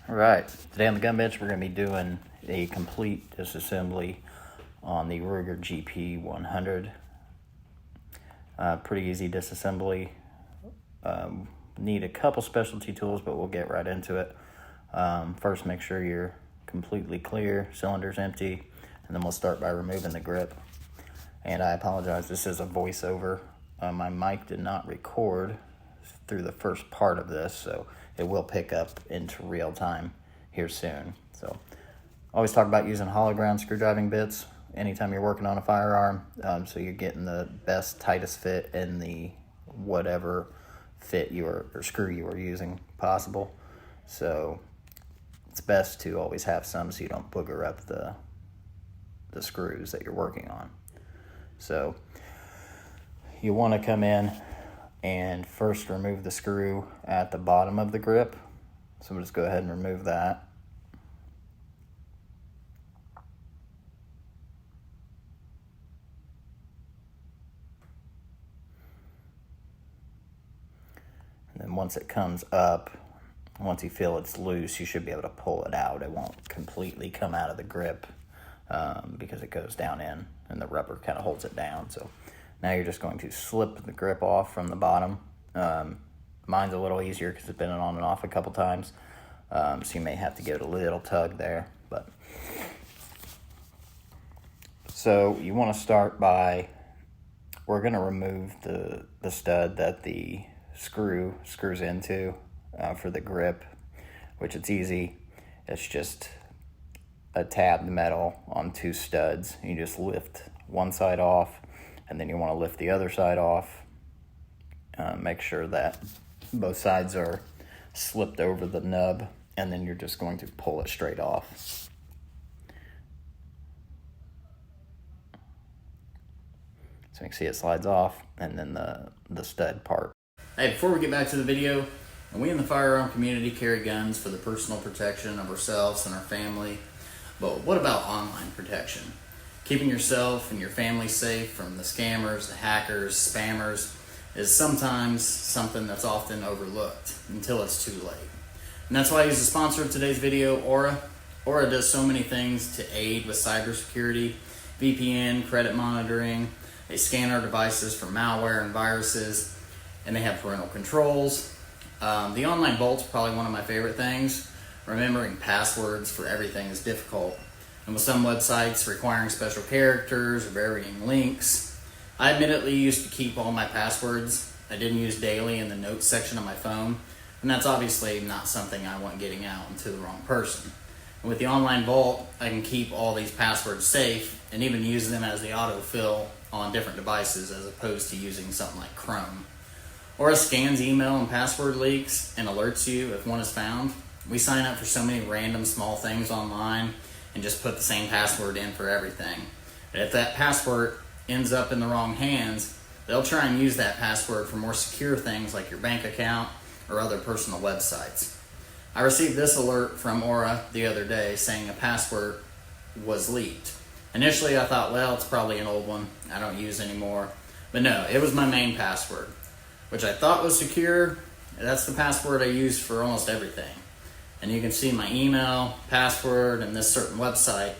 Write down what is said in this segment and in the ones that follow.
All right, today on the gun bench we're going to be doing a complete disassembly on the Ruger GP100. Pretty easy disassembly. Need a couple specialty tools, but we'll get right into it. First, make sure you're completely clear, cylinder's empty, and then we'll start by removing the grip. And I apologize, this is a voiceover. My mic did not record through the first part of this, so it will pick up into real time here soon. So always talk about using hollow ground screw driving bits anytime you're working on a firearm, so you're getting the best, tightest fit in the whatever fit or screw you are using possible. So it's best to always have some so you don't booger up the screws that you're working on. So you want to come in and first remove the screw at the bottom of the grip. So we'll just go ahead and remove that. And then once it comes up, once you feel it's loose, you should be able to pull it out. It won't completely come out of the grip because it goes down in and the rubber kind of holds it down. So now you're just going to slip the grip off from the bottom. Mine's a little easier because it's been on and off a couple times. So you may have to give it a little tug there. So you want to start by, we're going to remove the stud that the screw screws into for the grip, which it's easy. It's just a tabbed metal on two studs. You just lift one side off, and then you want to lift the other side off. Make sure that both sides are slipped over the nub, and then you're just going to pull it straight off. So you can see it slides off, and then the stud part. Hey, before we get back to the video, we in the firearm community carry guns for the personal protection of ourselves and our family. But what about online protection? Keeping yourself and your family safe from the scammers, the hackers, spammers is sometimes something that's often overlooked until it's too late. And that's why I use the sponsor of today's video, Aura. Aura does so many things to aid with cybersecurity, VPN, credit monitoring. They scan our devices for malware and viruses, and they have parental controls. The online vault's probably one of my favorite things. Remembering passwords for everything is difficult, and with some websites requiring special characters or varying links, I admittedly used to keep all my passwords. I didn't use daily in the notes section of my phone, and that's obviously not something I want getting out into the wrong person. And with the online vault, I can keep all these passwords safe and even use them as the autofill on different devices as opposed to using something like Chrome. Or it scans email and password leaks and alerts you if one is found. We sign up for so many random small things online and just put the same password in for everything. But if that password ends up in the wrong hands, they'll try and use that password for more secure things like your bank account or other personal websites. I received this alert from Aura the other day saying a password was leaked. Initially I thought, well, it's probably an old one I don't use anymore. But no, it was my main password, which I thought was secure. That's the password I use for almost everything. And you can see my email, password, and this certain website.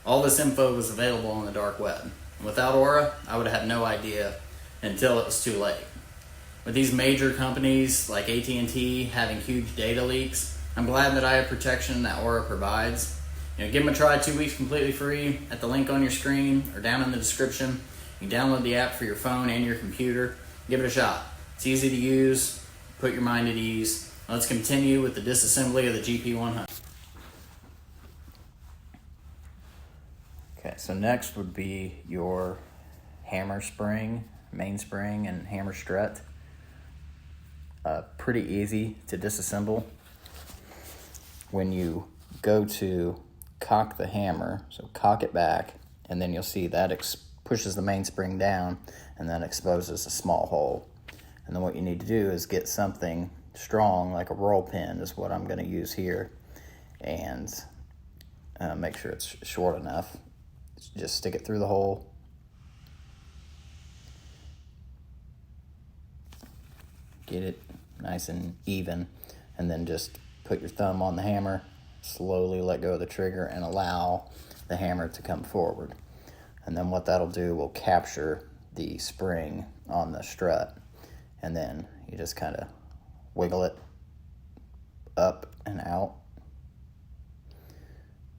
All this info was available on the dark web. Without Aura, I would have had no idea until it was too late. With these major companies like AT&T having huge data leaks, I'm glad that I have protection that Aura provides. Give them a try, 2 weeks completely free at the link on your screen or down in the description. You can download the app for your phone and your computer. Give it a shot. It's easy to use. Put your mind at ease. Let's continue with the disassembly of the GP100. Okay, so next would be your hammer spring, mainspring, and hammer strut. Pretty easy to disassemble. When you go to cock the hammer, so cock it back, and then you'll see that pushes the mainspring down and then exposes a small hole. And then what you need to do is get something strong, like a roll pin is what I'm going to use here, and make sure it's short enough. Just stick it through the hole. Get it nice and even, and then just put your thumb on the hammer slowly let go of the trigger and allow the hammer to come forward. And then what that'll do will capture the spring on the strut, and then you just kind of wiggle it up and out,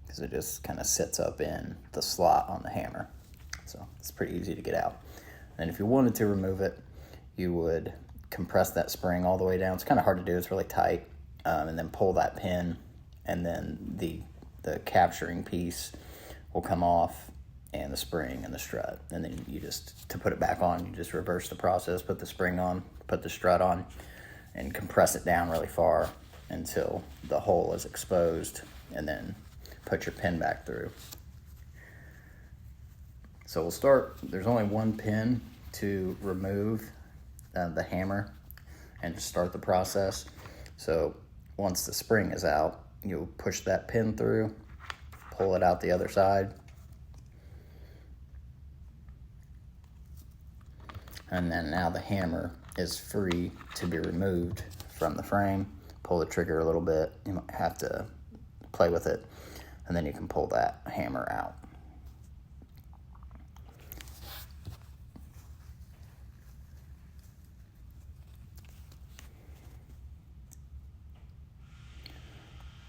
because it just kind of sits up in the slot on the hammer. So it's pretty easy to get out. And if you wanted to remove it, you would compress that spring all the way down. It's kind of hard to do, it's really tight. And then pull that pin, and then the capturing piece will come off, and the spring and the strut. And then you just, to put it back on, you just reverse the process, put the spring on, put the strut on, and compress it down really far until the hole is exposed, and then put your pin back through. So we'll start, there's only one pin to remove the hammer and just start the process. So once the spring is out, you'll push that pin through, pull it out the other side, and then now the hammer is free to be removed from the frame. Pull the trigger a little bit, you might have to play with it, and then you can pull that hammer out.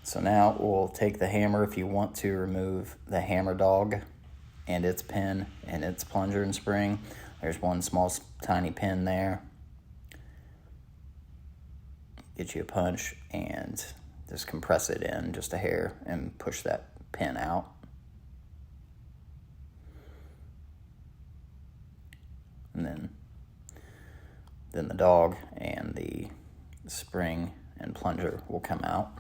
So now we'll take the hammer. If you want to remove the hammer dog and its pin and its plunger and spring, there's one small tiny pin there. Get you a punch and just compress it in just a hair and push that pin out. And then the dog and the spring and plunger will come out.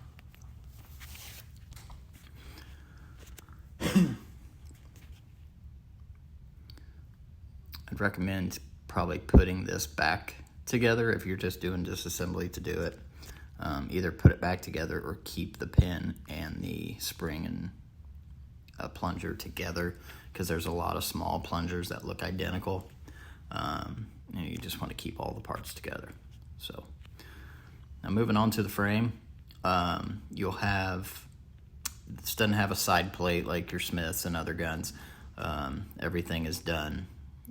I'd recommend probably putting this back together if you're just doing disassembly to do it. Either put it back together or keep the pin and the spring and a plunger together, because there's a lot of small plungers that look identical. And you just want to keep all the parts together. So now moving on to the frame, you'll have, this doesn't have a side plate like your Smiths and other guns. Everything is done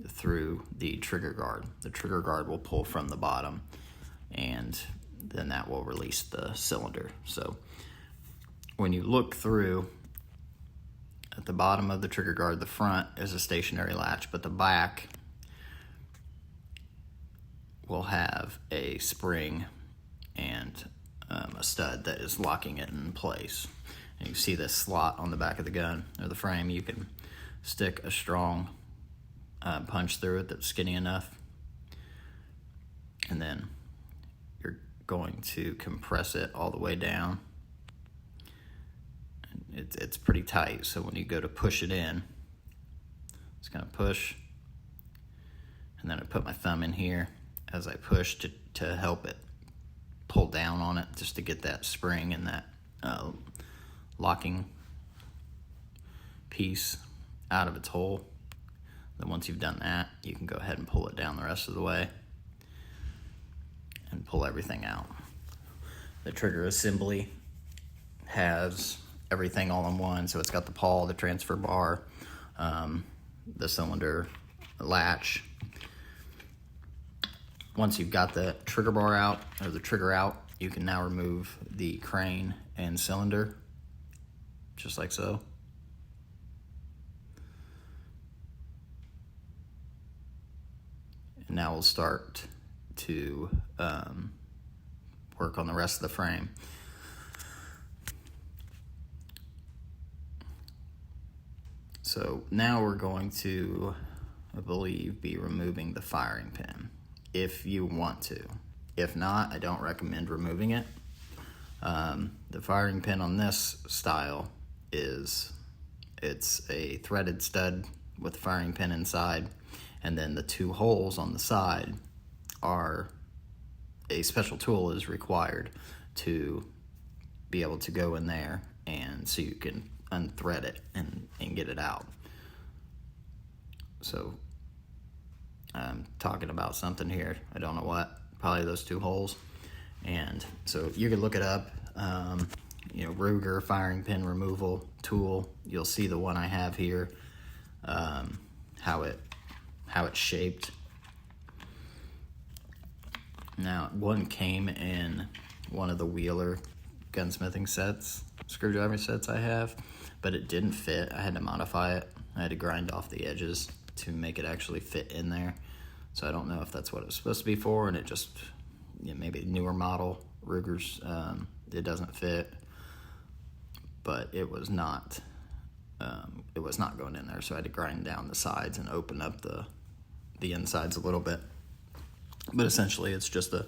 through the trigger guard. The trigger guard will pull from the bottom, and then that will release the cylinder. So when you look through, at the bottom of the trigger guard, the front is a stationary latch, but the back will have a spring and a stud that is locking it in place. And you see this slot on the back of the gun or the frame. You can stick a strong punch through it that's skinny enough, and then you're going to compress it all the way down. It's pretty tight, so when you go to push it in, it's going to push, and then I put my thumb in here as I push to help it pull down on it, just to get that spring and that locking piece out of its hole. Then once you've done that, you can go ahead and pull it down the rest of the way and pull everything out. The trigger assembly has everything all in one, so it's got the pawl, the transfer bar, the cylinder, the latch. Once you've got the trigger bar out, or the trigger out, you can now remove the crane and cylinder, just like so. And now we'll start to work on the rest of the frame. So now we're going to, I believe, be removing the firing pin, if you want to. If not, I don't recommend removing it. The firing pin on this style it's a threaded stud with the firing pin inside, and then the two holes on the side are, a special tool is required to be able to go in there, and so you can unthread it and get it out. So I'm talking about something here, I don't know what, probably those two holes. And so you can look it up. Ruger firing pin removal tool. You'll see the one I have here, how it's shaped. Now, one came in one of the Wheeler gunsmithing sets, screwdriver sets I have, but it didn't fit. I had to modify it. I had to grind off the edges to make it actually fit in there. So I don't know if that's what it was supposed to be for, and it just, maybe newer model Ruger's, it doesn't fit. But it was not going in there, so I had to grind down the sides and open up the insides a little bit. But essentially, it's just a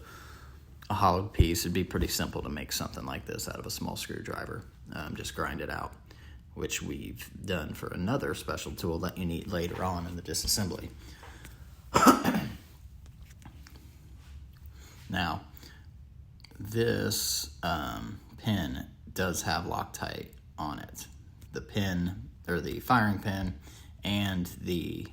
hollowed piece. It'd be pretty simple to make something like this out of a small screwdriver. Just grind it out, which we've done for another special tool that you need later on in the disassembly. Now, this pin does have Loctite on it. The pin, or the firing pin, and the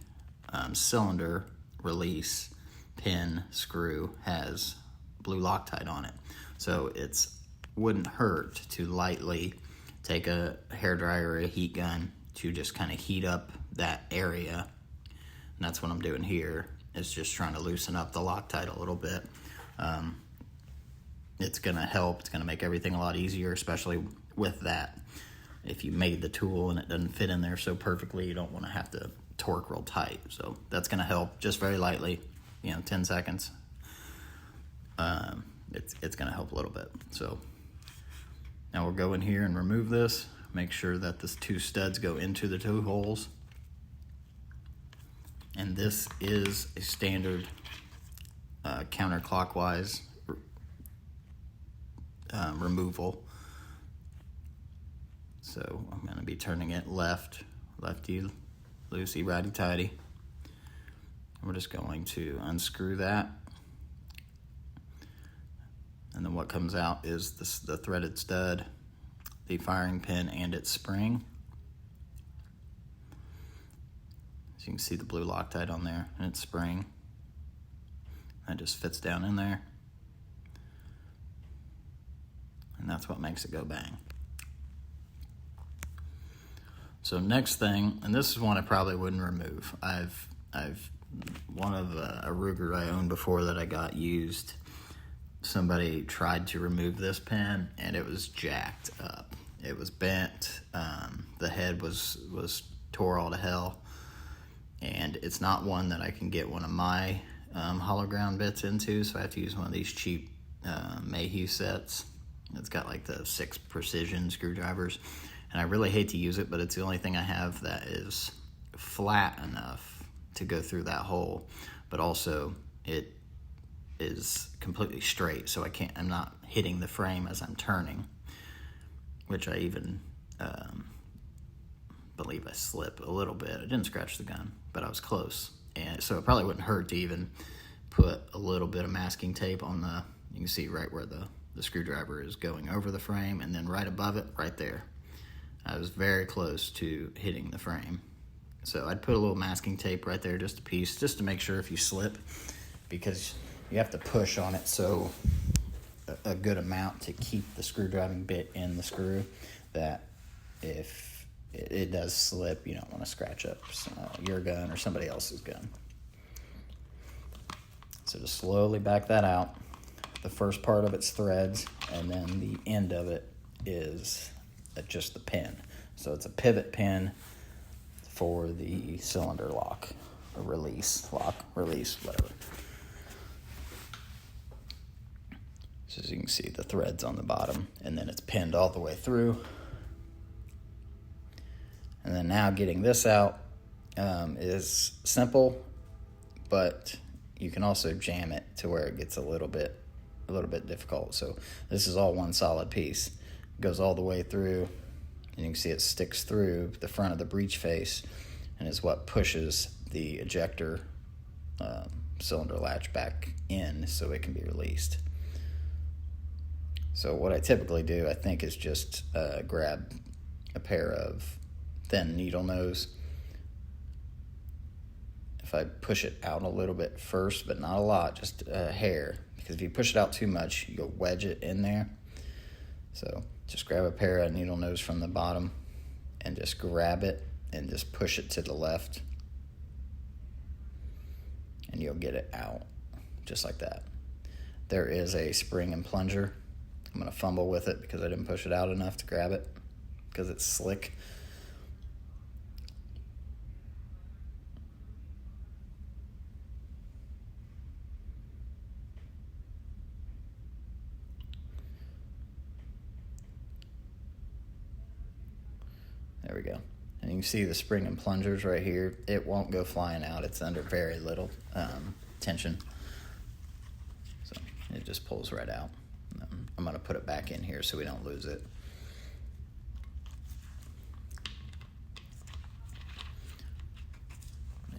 cylinder release pin screw has blue Loctite on it. So it wouldn't hurt to lightly take a hairdryer or a heat gun to just kind of heat up that area. And that's what I'm doing here, is just trying to loosen up the Loctite a little bit. It's gonna help. It's gonna make everything a lot easier, especially with that. If you made the tool and it doesn't fit in there so perfectly, you don't want to have to torque real tight. So that's gonna help, just very lightly, 10 seconds. It's gonna help a little bit. So now we'll go in here and remove this. Make sure that the two studs go into the two holes. And this is a standard counterclockwise removal. So I'm going to be turning it lefty, loosey, righty, tighty. We're just going to unscrew that. And then what comes out is the threaded stud, the firing pin, and its spring. So you can see the blue Loctite on there and its spring. That just fits down in there. And that's what makes it go bang. So next thing, and this is one I probably wouldn't remove. I've one of a Ruger I owned before that I got used. Somebody tried to remove this pin and it was jacked up. It was bent. The head was tore all to hell. And it's not one that I can get one of my hollow ground bits into, so I have to use one of these cheap Mayhew sets. It's got like the 6 precision screwdrivers, and I really hate to use it, but it's the only thing I have that is flat enough to go through that hole, but also it is completely straight, so I'm not hitting the frame as I'm turning, which I even believe I slip a little bit. I didn't scratch the gun, but I was close. And so it probably wouldn't hurt to even put a little bit of masking tape on you can see right where the screwdriver is going over the frame, and then right above it, right there. I was very close to hitting the frame. So I'd put a little masking tape right there, just a piece, just to make sure if you slip, because you have to push on it so a good amount to keep the screwdriving bit in the screw, that if it does slip, you don't want to scratch up your gun or somebody else's gun. So just slowly back that out. The first part of it's threads, and then the end of it is just the pin. So it's a pivot pin for the cylinder lock, or release, whatever. So as you can see, the thread's on the bottom, and then it's pinned all the way through. And then now getting this out is simple, but you can also jam it to where it gets a little bit difficult. So this is all one solid piece. It goes all the way through, and you can see it sticks through the front of the breech face, and is what pushes the ejector cylinder latch back in so it can be released. So what I typically do, I think, is just grab a pair of thin needle nose. If I push it out a little bit first, but not a lot, just a hair, because if you push it out too much, you'll wedge it in there. So just grab a pair of needle nose from the bottom and just grab it and just push it to the left, and you'll get it out just like that. There is a spring and plunger. I'm gonna fumble with it because I didn't push it out enough to grab it because it's slick. There we go. And you can see the spring and plungers right here. It won't go flying out. It's under very little tension. So it just pulls right out. I'm going to put it back in here so we don't lose it.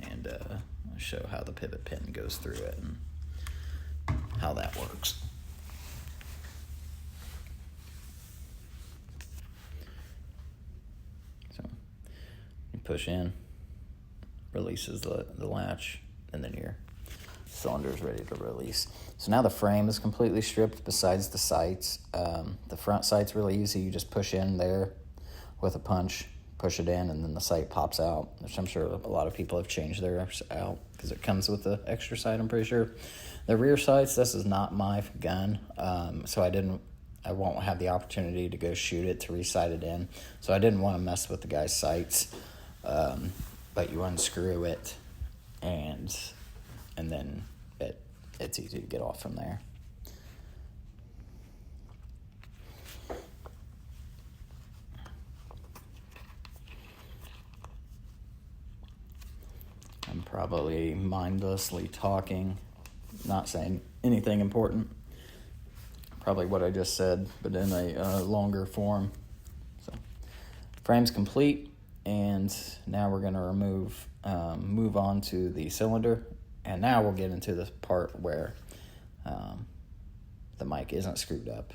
And I'll show how the pivot pin goes through it and how that works. Push in, releases the latch, and then your cylinder is ready to release. So now the frame is completely stripped besides the sights. The front sight's really easy. You just push in there with a punch, push it in, and then the sight pops out, which I'm sure a lot of people have changed theirs out because it comes with the extra sight, I'm pretty sure. The rear sights, this is not my gun, so I won't have the opportunity to go shoot it to re-sight it in. So I didn't want to mess with the guy's sights. But you unscrew it, and then it's easy to get off from there. I'm probably mindlessly talking, not saying anything important. Probably what I just said, but in a longer form. So, frame's complete. And now we're going to move on to the cylinder. And now we'll get into the part where the mic isn't screwed up.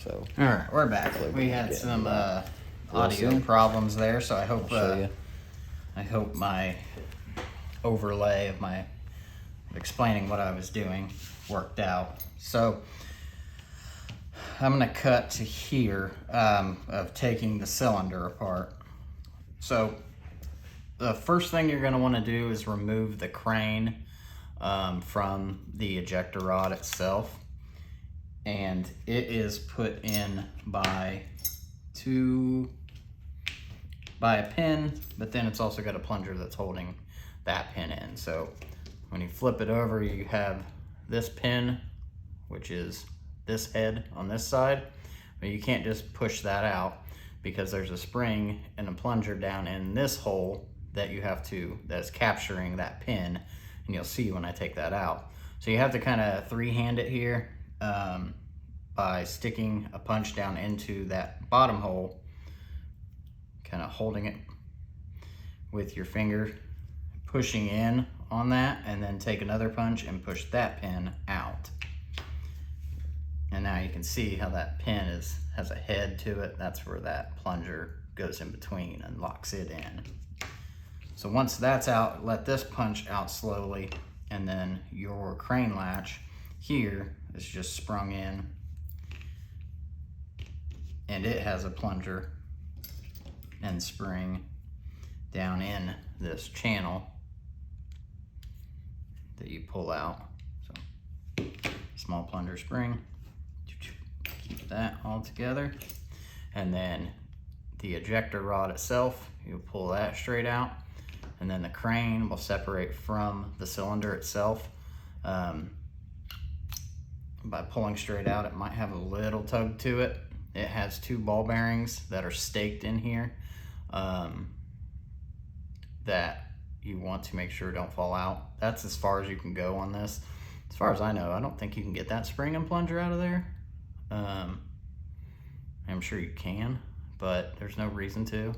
So, all right, we're back. We had some audio problems there, so I hope my overlay of my explaining what I was doing worked out. So I'm going to cut to here of taking the cylinder apart. So the first thing you're going to want to do is remove the crane from the ejector rod itself. And it is put in by a pin, but then it's also got a plunger that's holding that pin in. So when you flip it over, you have this pin, which is this head on this side, but you can't just push that out because there's a spring and a plunger down in this hole that's capturing that pin, and you'll see when I take that out. So you have to kind of three-hand it here by sticking a punch down into that bottom hole, kind of holding it with your finger, pushing in on that, and then take another punch and push that pin out. And now you can see how that pin has a head to it. That's where that plunger goes in between and locks it in. So once that's out, let this punch out slowly, and then your crane latch here is just sprung in, and it has a plunger and spring down in this channel that you pull out. So small plunger spring. Keep that all together, and then the ejector rod itself, you'll pull that straight out, and then the crane will separate from the cylinder itself. By pulling straight out, it might have a little tug to it. It has 2 ball bearings that are staked in here that you want to make sure don't fall out. That's as far as you can go on this. As far as I know, I don't think you can get that spring and plunger out of there. I'm sure you can, but there's no reason to.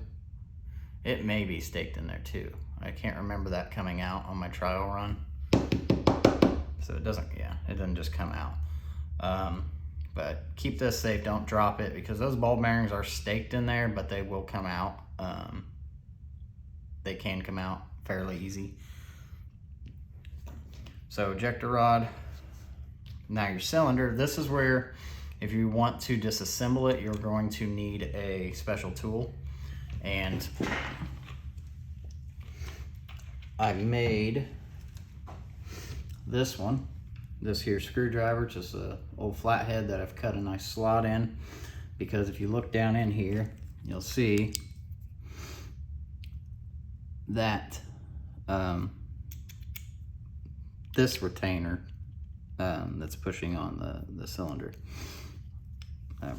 It may be staked in there too. I can't remember that coming out on my trial run. So it doesn't just come out. But keep this safe, don't drop it, because those ball bearings are staked in there, but they will come out. They can come out fairly easy. So ejector rod, now your cylinder, this is where If you want to disassemble it, you're going to need a special tool. And I made this one, this here screwdriver, just a old flathead that I've cut a nice slot in, because if you look down in here, you'll see that this retainer that's pushing on the cylinder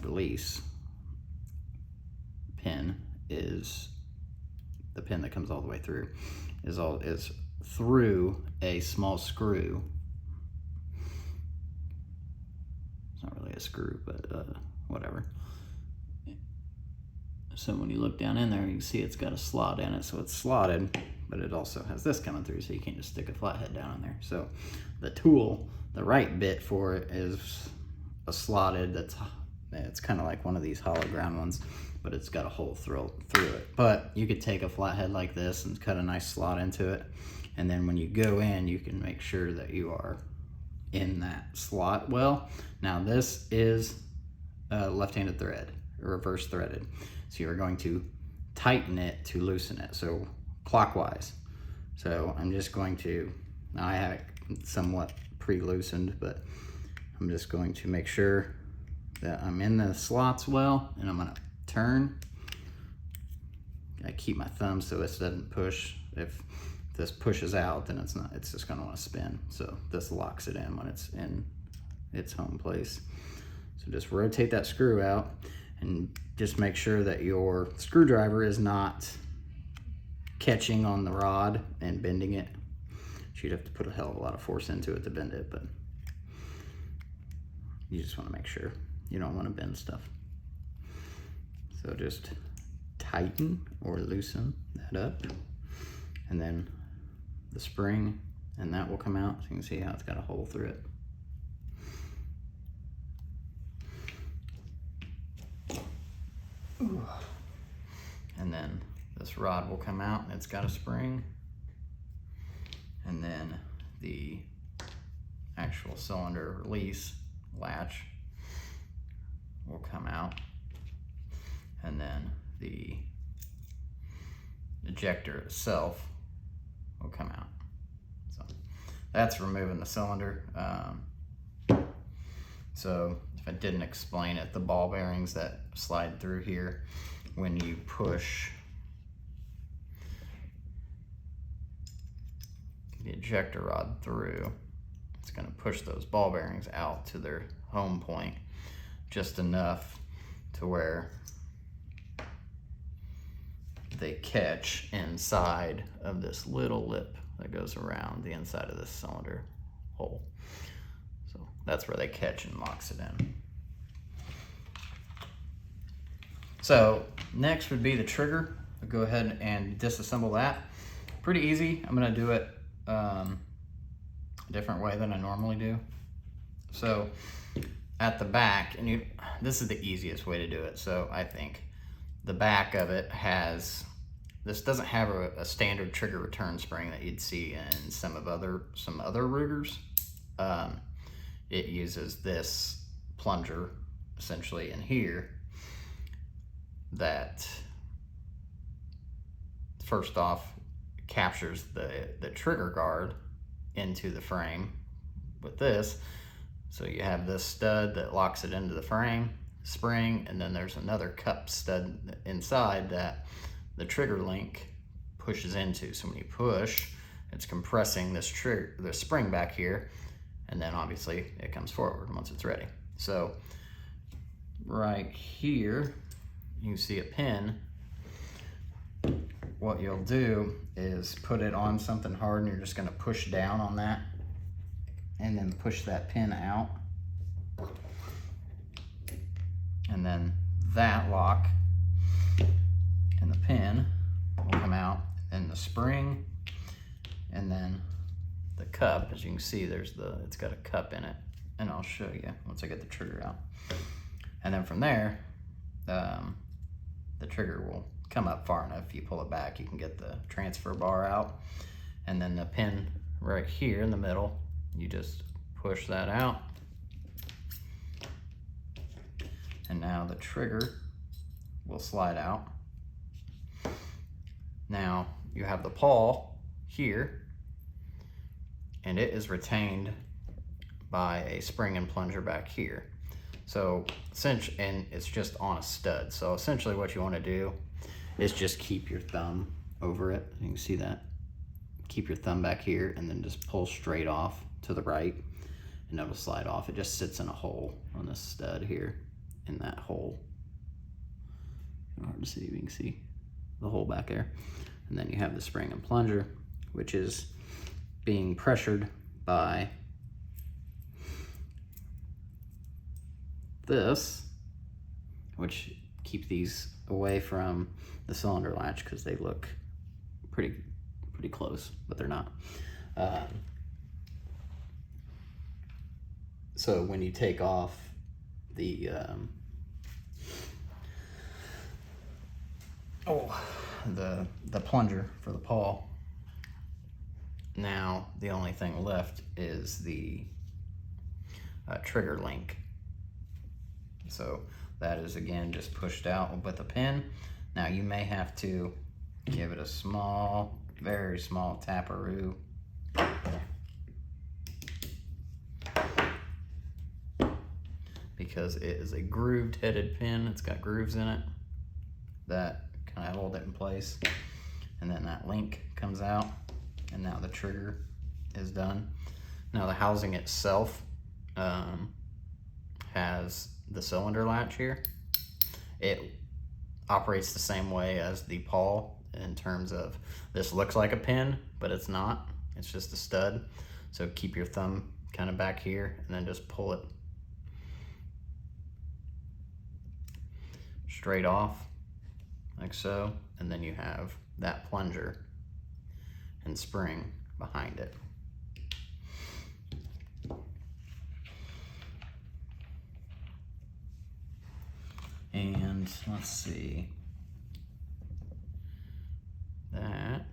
release pin is the pin that comes all the way through, is through a small screw. It's not really a screw, but whatever. So when you look down in there, you can see it's got a slot in it, so it's slotted, but it also has this coming through, so you can't just stick a flathead down in there. So the tool, the right bit for it is a slotted, it's kind of like one of these hollow ground ones, but it's got a hole through it. But you could take a flathead like this and cut a nice slot into it, and then when you go in, you can make sure that you are in that slot well. Now this is left-handed thread, reverse threaded. So you're going to tighten it to loosen it, so clockwise. So I'm just going to, now I have it somewhat pre-loosened, but I'm just going to make sure that I'm in the slots well, and I'm gonna turn. I keep my thumb so this doesn't push. If this pushes out, then it's just gonna wanna spin. So this locks it in when it's in its home place. So just rotate that screw out, and just make sure that your screwdriver is not catching on the rod and bending it. You'd have to put a hell of a lot of force into it to bend it, but you just want to make sure you don't want to bend stuff. So just tighten or loosen that up, and then the spring, and that will come out. So you can see how it's got a hole through it. And then this rod will come out, and it's got a spring, and then the actual cylinder release latch will come out, and then the ejector itself will come out. So that's removing the cylinder. So if I didn't explain it, the ball bearings that slide through here, when you push the ejector rod through, it's going to push those ball bearings out to their home point just enough to where they catch inside of this little lip that goes around the inside of this cylinder hole. So that's where they catch and locks it in. So next would be the trigger. I'll go ahead and disassemble that. Pretty easy. I'm going to do it a different way than I normally do. So at the back, and this is the easiest way to do it. So I think the back of it has, this doesn't have a standard trigger return spring that you'd see in some other Rugers. It uses this plunger essentially in here that first off captures the trigger guard into the frame with this. So you have this stud that locks it into the frame spring, and then there's another cup stud inside that the trigger link pushes into. So when you push, it's compressing this spring back here, and then obviously it comes forward once it's ready. So right here you see a pin. What you'll do is put it on something hard, and you're just going to push down on that and then push that pin out, and then that lock and the pin will come out, and the spring, and then the cup. As you can see, it's got a cup in it, and I'll show you once I get the trigger out. And then from there, the trigger will come up far enough. If you pull it back, you can get the transfer bar out, and then the pin right here in the middle, you just push that out, And now the trigger will slide out. Now you have the pawl here, and it is retained by a spring and plunger back here. So and it's just on a stud. So essentially what you want to do is just keep your thumb over it. You can see that. Keep your thumb back here and then just pull straight off to the right and it'll slide off. It just sits in a hole on this stud here, in that hole. Hard to see, you can see the hole back there. And then you have the spring and plunger, which is being pressured by this, which keep these away from the cylinder latch because they look pretty close, but they're not. So when you take off the the plunger for the pawl, now the only thing left is the trigger link. So that is again just pushed out with a pin. Now you may have to give it a small, very small taparoo. Because it is a grooved headed pin. It's got grooves in it that kind of hold it in place. And then that link comes out, and now the trigger is done. Now the housing itself has the cylinder latch here. It operates the same way as the pawl in terms of this looks like a pin, but it's not. It's just a stud. So keep your thumb kind of back here and then just pull it straight off like so, and then you have that plunger and spring behind it. And let's see, that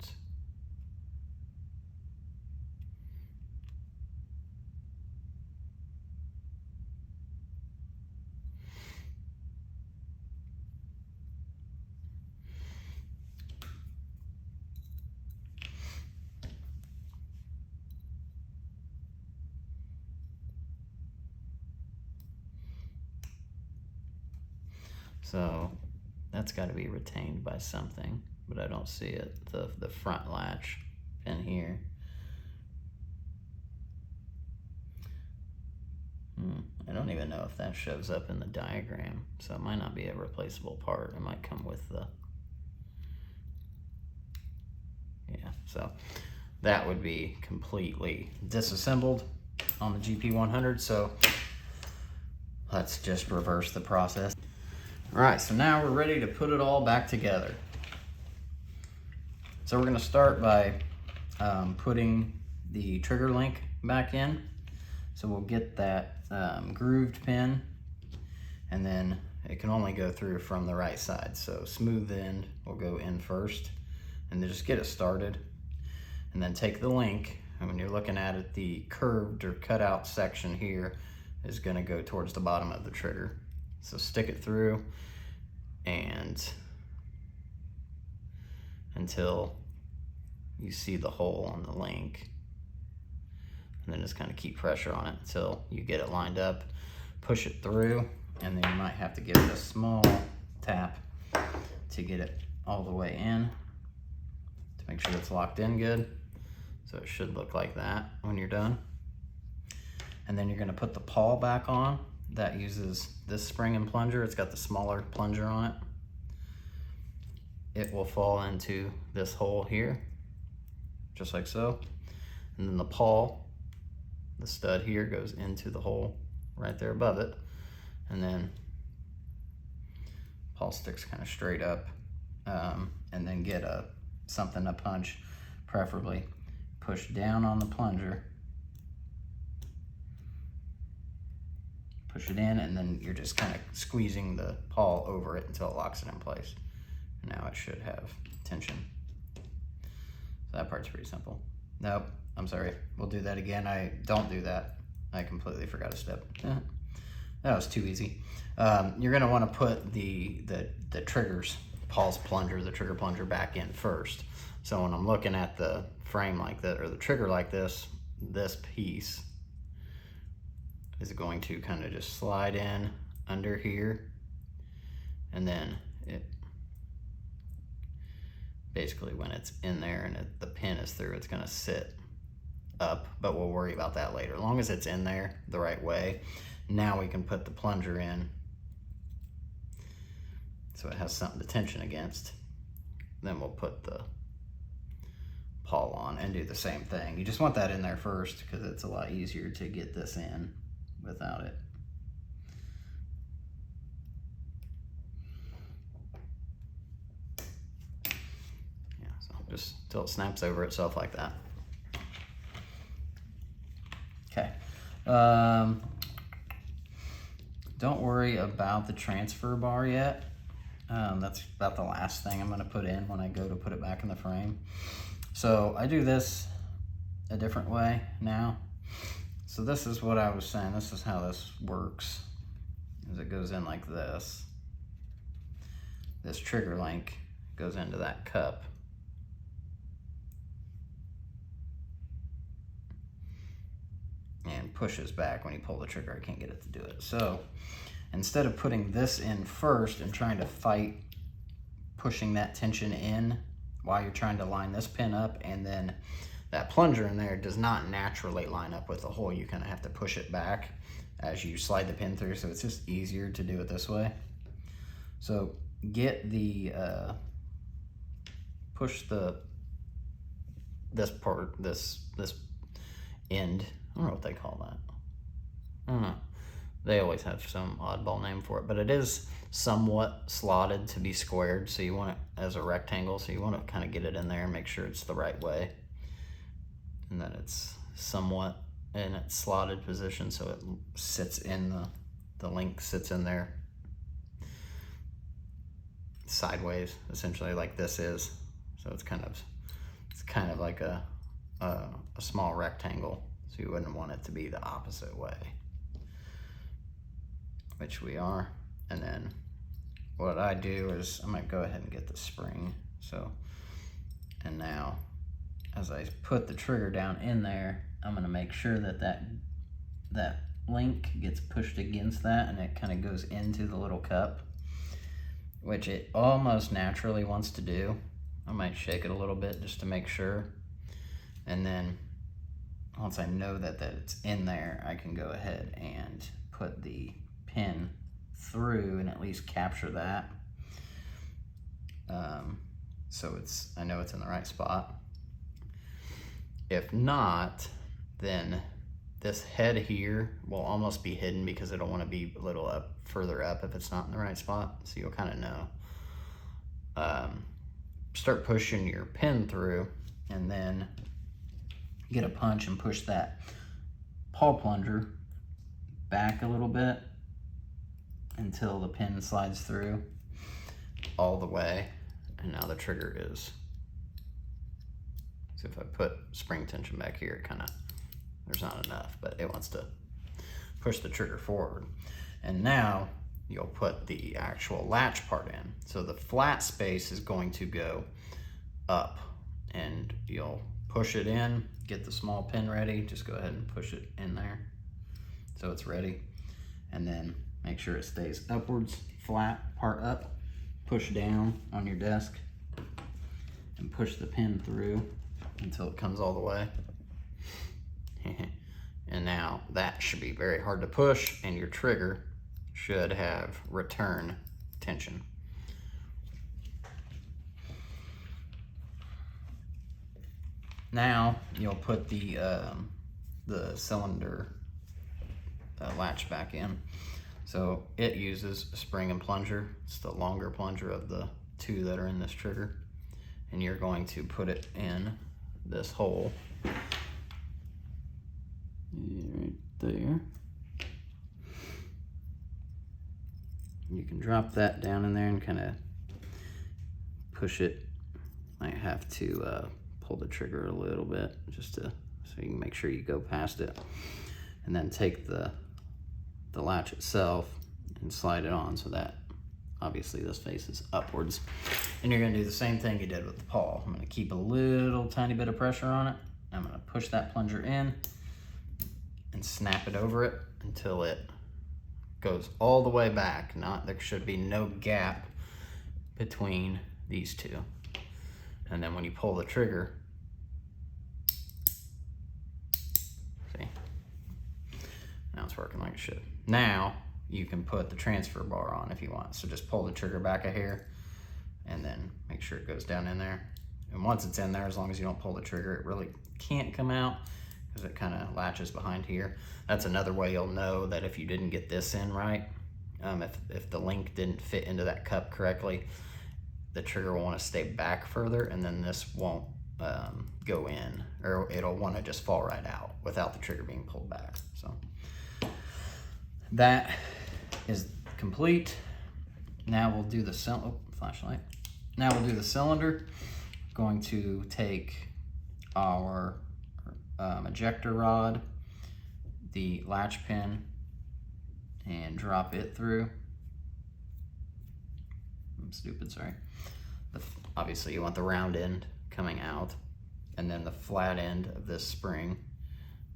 so that's got to be retained by something, but I don't see it. The front latch pin here. I don't even know if that shows up in the diagram, so it might not be a replaceable part. It might come with the, yeah, so that would be completely disassembled on the GP100. So let's just reverse the process. All right, so now we're ready to put it all back together. So we're gonna start by putting the trigger link back in. So we'll get that grooved pin, and then it can only go through from the right side. So smooth end will go in first, and then just get it started. And then take the link, and when you're looking at it, the curved or cut out section here is gonna go towards the bottom of the trigger. So stick it through and until you see the hole on the link, and then just kind of keep pressure on it until you get it lined up. Push it through, and then you might have to give it a small tap to get it all the way in to make sure it's locked in good. So it should look like that when you're done. And then you're gonna put the pawl back on. That uses this spring and plunger. It's got the smaller plunger on it. It will fall into this hole here, just like so. And then the pawl, the stud here, goes into the hole right there above it. And then pawl sticks kind of straight up, and then get something to punch, preferably push down on the plunger, push it in, and then you're just kind of squeezing the pawl over it until it locks it in place. And now it should have tension. So that part's pretty simple. Nope, I'm sorry, we'll do that again. I don't do that. I completely forgot a step. that was too easy. You're gonna wanna put the triggers, Paul's plunger, the trigger plunger back in first. So when I'm looking at the frame like that, or the trigger like this piece is going to kind of just slide in under here, and then it basically, when it's in there and the pin is through, it's gonna sit up, but we'll worry about that later. As long as it's in there the right way, now we can put the plunger in so it has something to tension against. Then we'll put the pawl on and do the same thing. You just want that in there first because it's a lot easier to get this in without it. Yeah, so just till it snaps over itself like that. Okay. Don't worry about the transfer bar yet. That's about the last thing I'm going to put in when I go to put it back in the frame. So I do this a different way now. So this is what I was saying. This is how this works. Is it goes in like this. This trigger link goes into that cup. And pushes back when you pull the trigger. I can't get it to do it. So instead of putting this in first and trying to fight pushing that tension in while you're trying to line this pin up, and then that plunger in there does not naturally line up with the hole. You kind of have to push it back as you slide the pin through, so it's just easier to do it this way. So get the, push this part, this end, I don't know what they call that. I don't know. They always have some oddball name for it, but it is somewhat slotted to be squared, so you want it as a rectangle, so you want to kind of get it in there and make sure it's the right way, and that it's somewhat in its slotted position so it sits in the link sits in there sideways, essentially, like this is. So it's kind of like a small rectangle, so you wouldn't want it to be the opposite way, which we are. And then what I do is I might go ahead and get the spring. So, and now as I put the trigger down in there, I'm gonna make sure that that link gets pushed against that, and it kind of goes into the little cup, which it almost naturally wants to do. I might shake it a little bit just to make sure. And then once I know that it's in there, I can go ahead and put the pin through and at least capture that. So I know it's in the right spot. If not, then this head here will almost be hidden because it'll want to be a little further up if it's not in the right spot. So you'll kind of know. Start pushing your pin through, and then get a punch and push that pawl plunger back a little bit until the pin slides through all the way. And now the trigger is, so if I put spring tension back here, there's not enough, but it wants to push the trigger forward. And now you'll put the actual latch part in. So the flat space is going to go up, and you'll push it in, get the small pin ready, just go ahead and push it in there so it's ready. And then make sure it stays upwards, flat part up, push down on your desk, and push the pin through until it comes all the way. And now that should be very hard to push, and your trigger should have return tension. Now you'll put the cylinder latch back in. So it uses a spring and plunger. It's the longer plunger of the two that are in this trigger. And you're going to put it in this hole right there. You can drop that down in there and kind of push it. Might have to pull the trigger a little bit just so you can make sure you go past it. And then take the the latch itself and slide it on so that obviously this faces upwards. And you're gonna do the same thing you did with the pawl. I'm gonna keep a little tiny bit of pressure on it. I'm gonna push that plunger in and snap it over it until it goes all the way back. There should be no gap between these two. And then when you pull the trigger, see, now it's working like it should. Now you can put the transfer bar on if you want. So just pull the trigger back a hair and then make sure it goes down in there. And once it's in there, as long as you don't pull the trigger, it really can't come out because it kind of latches behind here. That's another way you'll know that if you didn't get this in right, if the link didn't fit into that cup correctly, the trigger will want to stay back further, and then this won't go in, or it'll want to just fall right out without the trigger being pulled back. So that is complete. Now we'll do the flashlight. Now we'll do the cylinder. Going to take our ejector rod, the latch pin, and drop it through. I'm stupid, sorry. Obviously you want the round end coming out, and then the flat end of this spring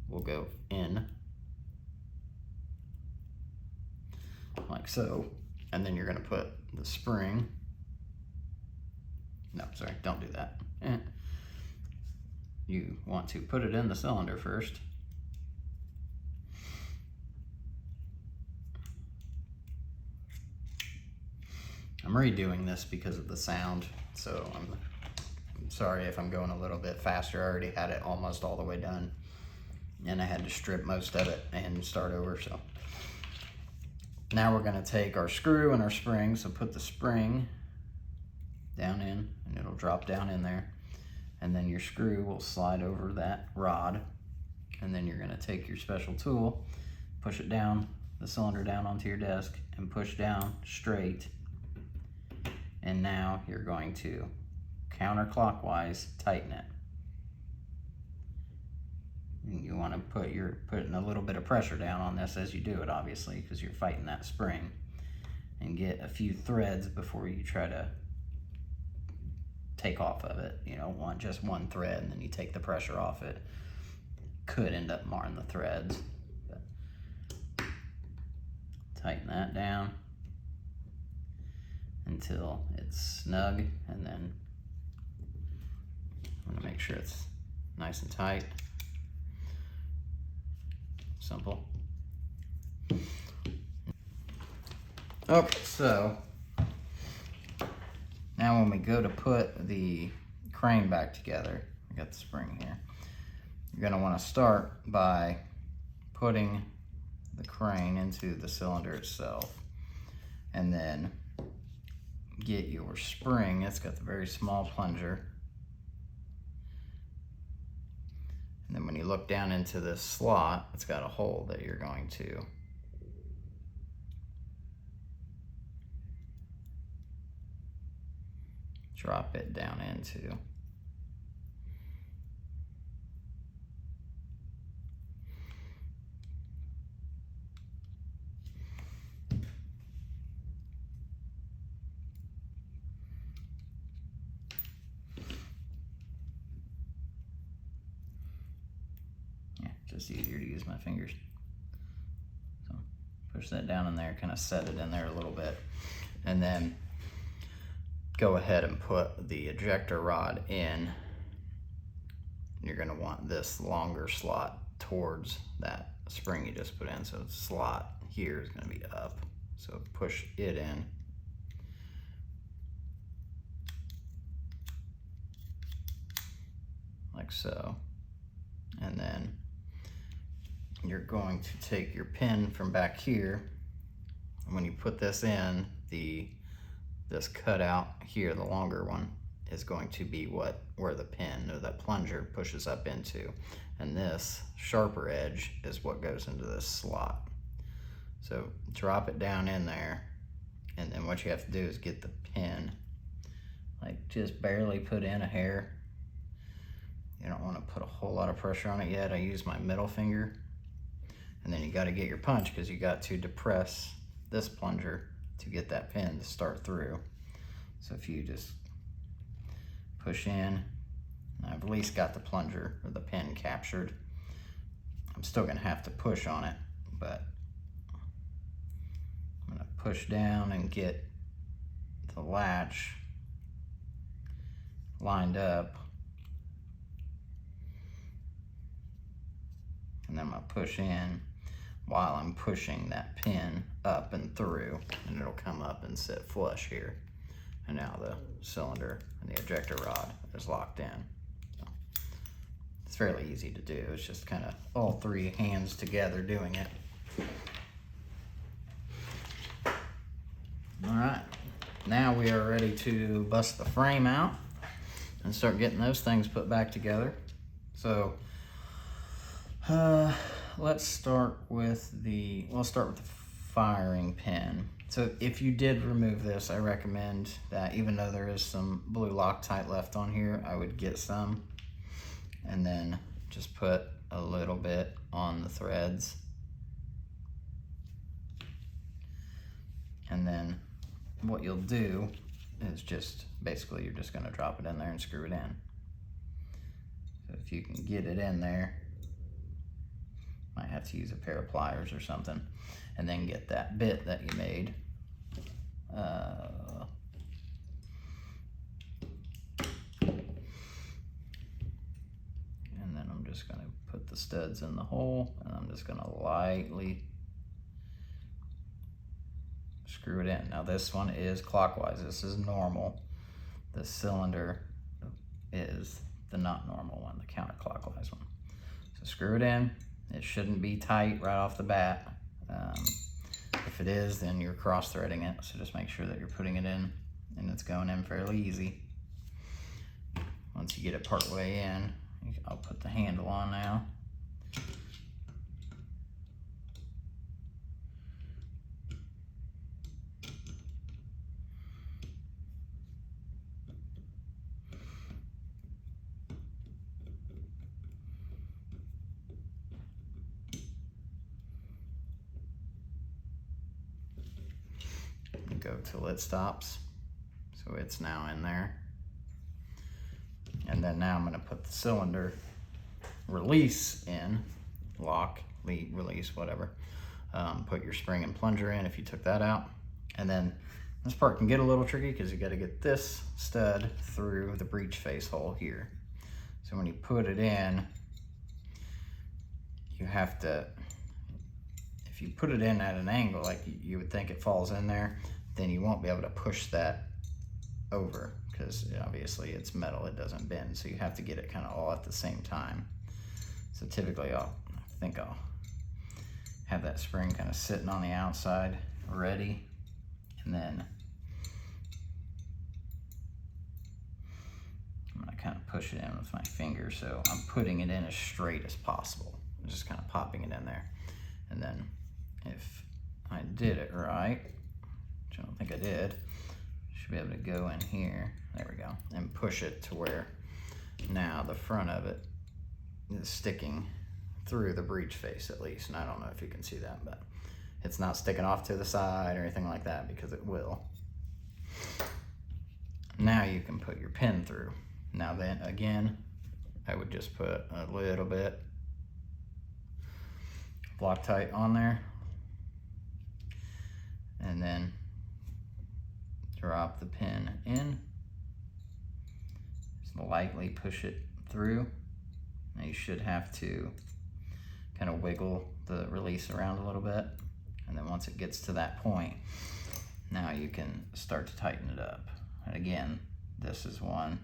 will go in like so. And then you're gonna put the spring, no, sorry, don't do that. You want to put it in the cylinder first. I'm redoing this because of the sound, so I'm sorry if I'm going a little bit faster. I already had it almost all the way done, and I had to strip most of it and start over. So now we're gonna take our screw and our spring, so put the spring down in, and it'll drop down in there, and then your screw will slide over that rod, and then you're gonna take your special tool, push it down, the cylinder down onto your desk, and push down straight. And now you're going to counterclockwise tighten it. And you want to putting a little bit of pressure down on this as you do it, obviously, because you're fighting that spring, and get a few threads before you try to take off of it. You don't want just one thread and then you take the pressure off it. Could end up marring the threads. But tighten that down until it's snug, and then I'm gonna make sure it's nice and tight. Simple. Okay, so now when we go to put the crane back together, I got the spring here, you're gonna wanna start by putting the crane into the cylinder itself, and then get your spring. It's got the very small plunger, and then when you look down into this slot, it's got a hole that you're going to drop it down into. Just easier to use my fingers. So push that down in there, kind of set it in there a little bit, and then go ahead and put the ejector rod in. You're gonna want this longer slot towards that spring you just put in. So the slot here is gonna be up. So push it in. Like so. And then you're going to take your pin from back here, and when you put this in, this cutout here, the longer one, is going to be where the pin or that plunger pushes up into, and this sharper edge is what goes into this slot. So drop it down in there, and then what you have to do is get the pin, like just barely put in a hair. You don't want to put a whole lot of pressure on it yet. I use my middle finger And then you got to get your punch, because you got to depress this plunger to get that pin to start through. So if you just push in, I've at least got the plunger or the pin captured. I'm still gonna have to push on it, but I'm gonna push down and get the latch lined up. And then I'm gonna push in while I'm pushing that pin up and through, and it'll come up and sit flush here. And now the cylinder and the ejector rod is locked in. So it's fairly easy to do. It's just kind of all three hands together doing it. All right, now we are ready to bust the frame out and start getting those things put back together. So let's start with the firing pin. So if you did remove this, I recommend that, even though there is some blue Loctite left on here, I would get some and then just put a little bit on the threads. And then what you'll do is just, basically you're just gonna drop it in there and screw it in. So if you can get it in there, might have to use a pair of pliers or something, and then get that bit that you made. And then I'm just gonna put the studs in the hole, and I'm just gonna lightly screw it in. Now this one is clockwise, this is normal. The cylinder is the not normal one, the counterclockwise one. So screw it in. It shouldn't be tight right off the bat. If it is, then you're cross-threading it, so just make sure that you're putting it in and it's going in fairly easy. Once you get it part way in, I'll put the handle on now. Go till it stops, so it's now in there. And then now I'm going to put the cylinder release in, lock, lead, release, whatever. Put your spring and plunger in if you took that out. And then this part can get a little tricky because you got to get this stud through the breech face hole here. So when you put it in, you have to, if you put it in at an angle like you would think it falls in there, then you won't be able to push that over, because obviously it's metal, it doesn't bend, so you have to get it kind of all at the same time. So typically I think I'll have that spring kind of sitting on the outside ready, and then I'm going to kind of push it in with my finger, so I'm putting it in as straight as possible. I'm just kind of popping it in there. And then if I did it right, which I don't think I did, should be able to go in here, there we go, and push it to where now the front of it is sticking through the breech face at least. And I don't know if you can see that, but it's not sticking off to the side or anything like that, because it will. Now you can put your pin through. Now then again, I would just put a little bit of Loctite on there, and then drop the pin in, just lightly push it through. Now you should have to kind of wiggle the release around a little bit, and then once it gets to that point, now you can start to tighten it up. And again, this is one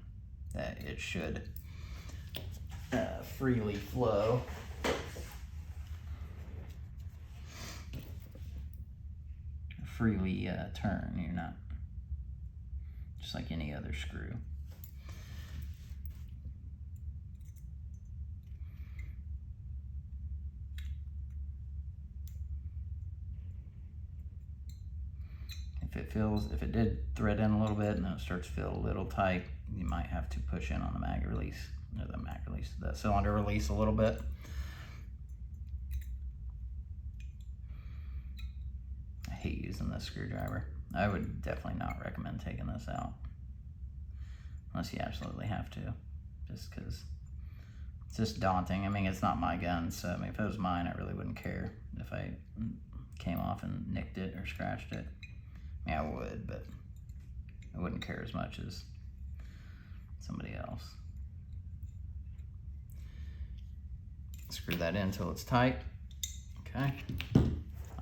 that it should freely flow. Freely turn, you're not, just like any other screw. If it did thread in a little bit and then it starts to feel a little tight, you might have to push in on the mag release, or the cylinder release a little bit. hate using this screwdriver. I would definitely not recommend taking this out unless you absolutely have to, just because it's just daunting. I mean, it's not my gun, so I mean, if it was mine, I really wouldn't care if I came off and nicked it or scratched it. I mean, I would, but I wouldn't care as much as somebody else. Screw that in until it's tight. Okay.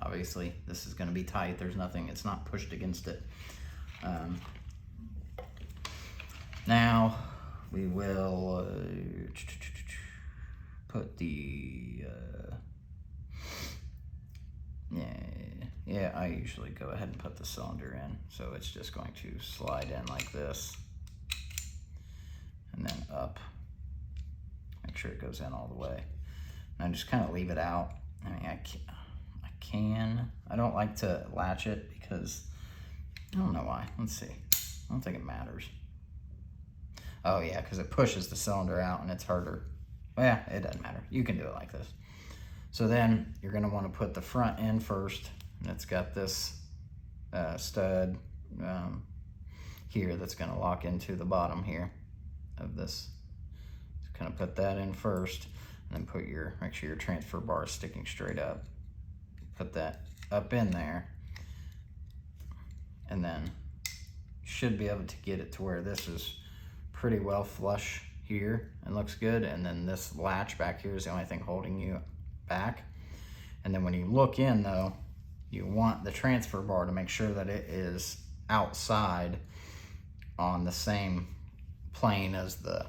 Obviously, this is going to be tight. There's nothing, it's not pushed against it. Now, we will put the, yeah, I usually go ahead and put the cylinder in. So it's just going to slide in like this and then up. Make sure it goes in all the way. And I just kind of leave it out. I mean, I don't like to latch it because I don't know why. Let's see. I don't think it matters. Oh yeah, because it pushes the cylinder out and it's harder. Well, yeah, it doesn't matter. You can do it like this. So then you're going to want to put the front in first. And it's got this stud here that's going to lock into the bottom here of this. So kind of put that in first, and then make sure your transfer bar is sticking straight up. Put that up in there, and then you should be able to get it to where this is pretty well flush here and looks good, and then this latch back here is the only thing holding you back. And then when you look in though, you want the transfer bar to make sure that it is outside on the same plane as the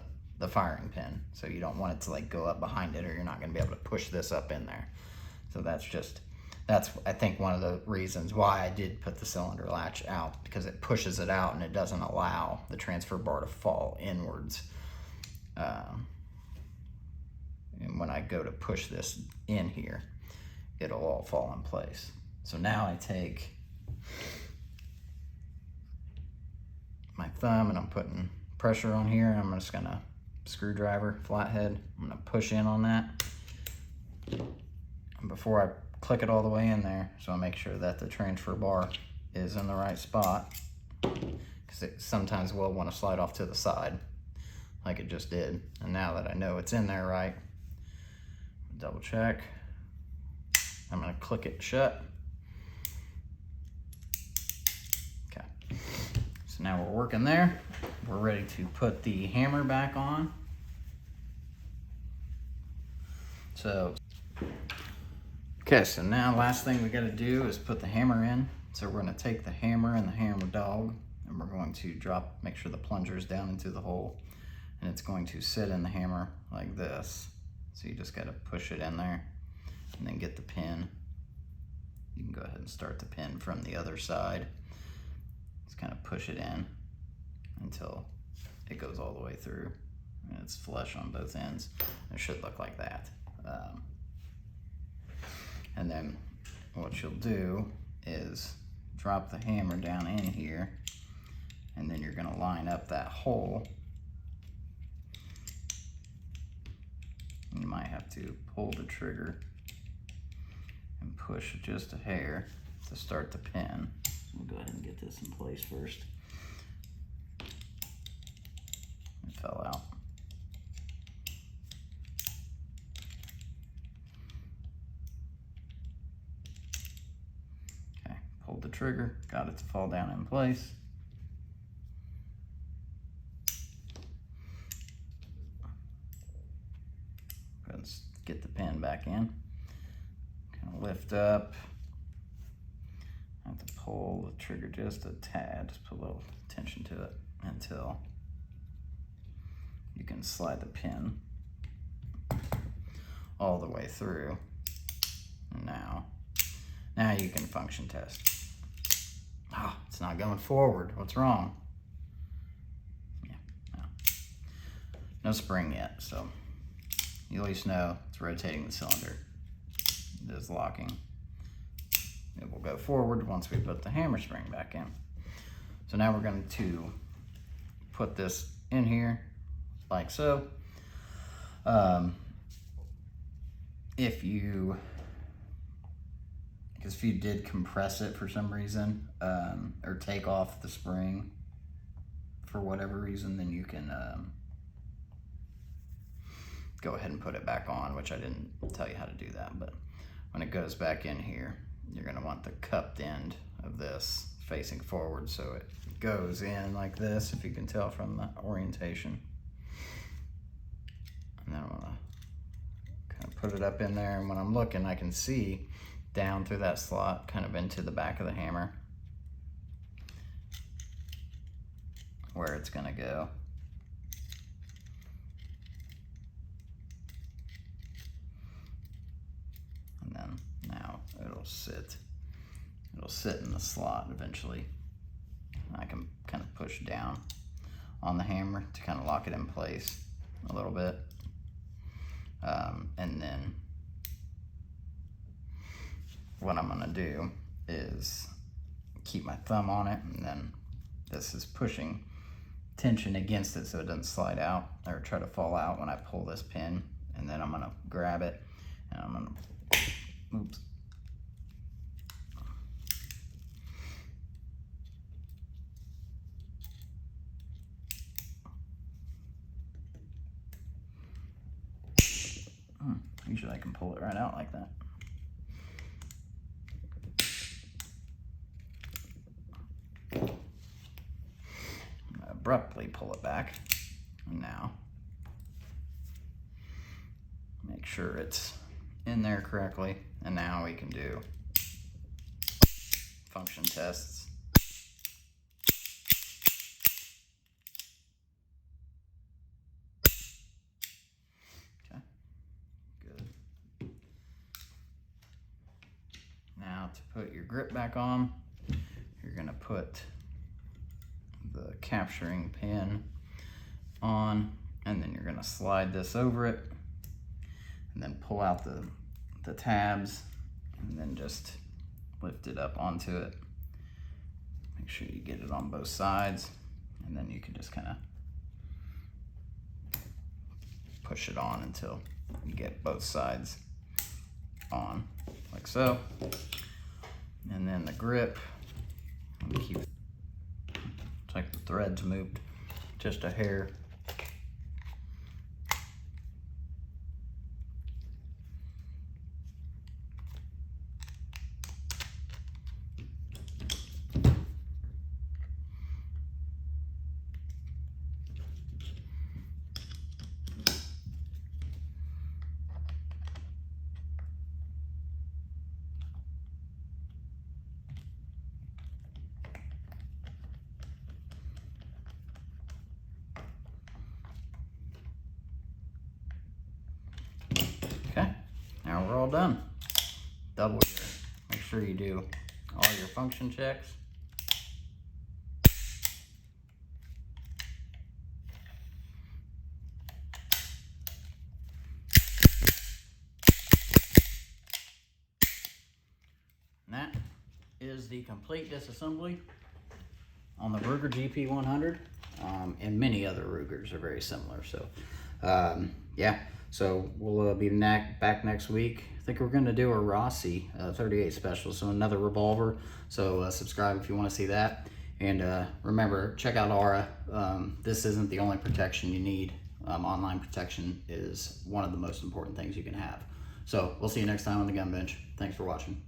firing pin. So you don't want it to like go up behind it, or you're not going to be able to push this up in there. So that's I think one of the reasons why I did put the cylinder latch out, because it pushes it out and it doesn't allow the transfer bar to fall inwards. And when I go to push this in here, it'll all fall in place. So now I take my thumb and I'm putting pressure on here, and I'm just gonna screwdriver, flathead, I'm gonna push in on that. And before I click it all the way in there, so I make sure that the transfer bar is in the right spot, because it sometimes will want to slide off to the side like it just did. And now that I know it's in there right, double check. I'm gonna click it shut. Okay, so now we're working there. We're ready to put the hammer back on. Okay, so now last thing we gotta do is put the hammer in. So we're gonna take the hammer and the hammer dog, and we're going to make sure the plunger is down into the hole, and it's going to sit in the hammer like this. So you just gotta push it in there and then get the pin. You can go ahead and start the pin from the other side. Just kind of push it in until it goes all the way through and it's flush on both ends. It should look like that. And then what you'll do is drop the hammer down in here, and then you're gonna line up that hole. You might have to pull the trigger and push just a hair to start the pin. So we'll go ahead and get this in place first. It fell out. Okay, pulled the trigger, got it to fall down in place. Go ahead and get the pin back in. Kind of lift up. I have to pull the trigger just a tad, just put a little tension to it until you can slide the pin all the way through. And now you can function test. Oh, it's not going forward. What's wrong? Yeah, no spring yet, so you at least know it's rotating the cylinder. It is locking. It will go forward once we put the hammer spring back in. So now we're going to put this in here like so. because if you did compress it for some reason, or take off the spring for whatever reason, then you can go ahead and put it back on, which I didn't tell you how to do that. But when it goes back in here, you're going to want the cupped end of this facing forward, so it goes in like this, if you can tell from the orientation. And then I'm going to kind of put it up in there, and when I'm looking, I can see down through that slot, kind of into the back of the hammer, where it's going to go. And then now it'll sit in the slot eventually. I can kind of push down on the hammer to kind of lock it in place a little bit. And then what I'm gonna do is keep my thumb on it, and then this is pushing tension against it so it doesn't slide out or try to fall out when I pull this pin. And then I'm gonna grab it and I'm gonna, oops. Usually I can pull it right out like that. Abruptly pull it back, and now make sure it's in there correctly, and now we can do function tests. Okay, good. Now to put your grip back on, you're going to put the capturing pin on, and then you're going to slide this over it, and then pull out the tabs, and then just lift it up onto it. Make sure you get it on both sides, and then you can just kind of push it on until you get both sides on, like so. And then the grip, I'm gonna keep it. It's like the threads moved just a hair. Okay, now we're all done. Double your, make sure you do all your function checks. And that is the complete disassembly on the Ruger GP100, and many other Rugers are very similar. So yeah, so we'll be back next week. I think we're going to do a Rossi 38 special, so another revolver. So subscribe if you want to see that. And remember, check out Aura. This isn't the only protection you need. Online protection is one of the most important things you can have. So we'll see you next time on the Gun Bench. Thanks for watching.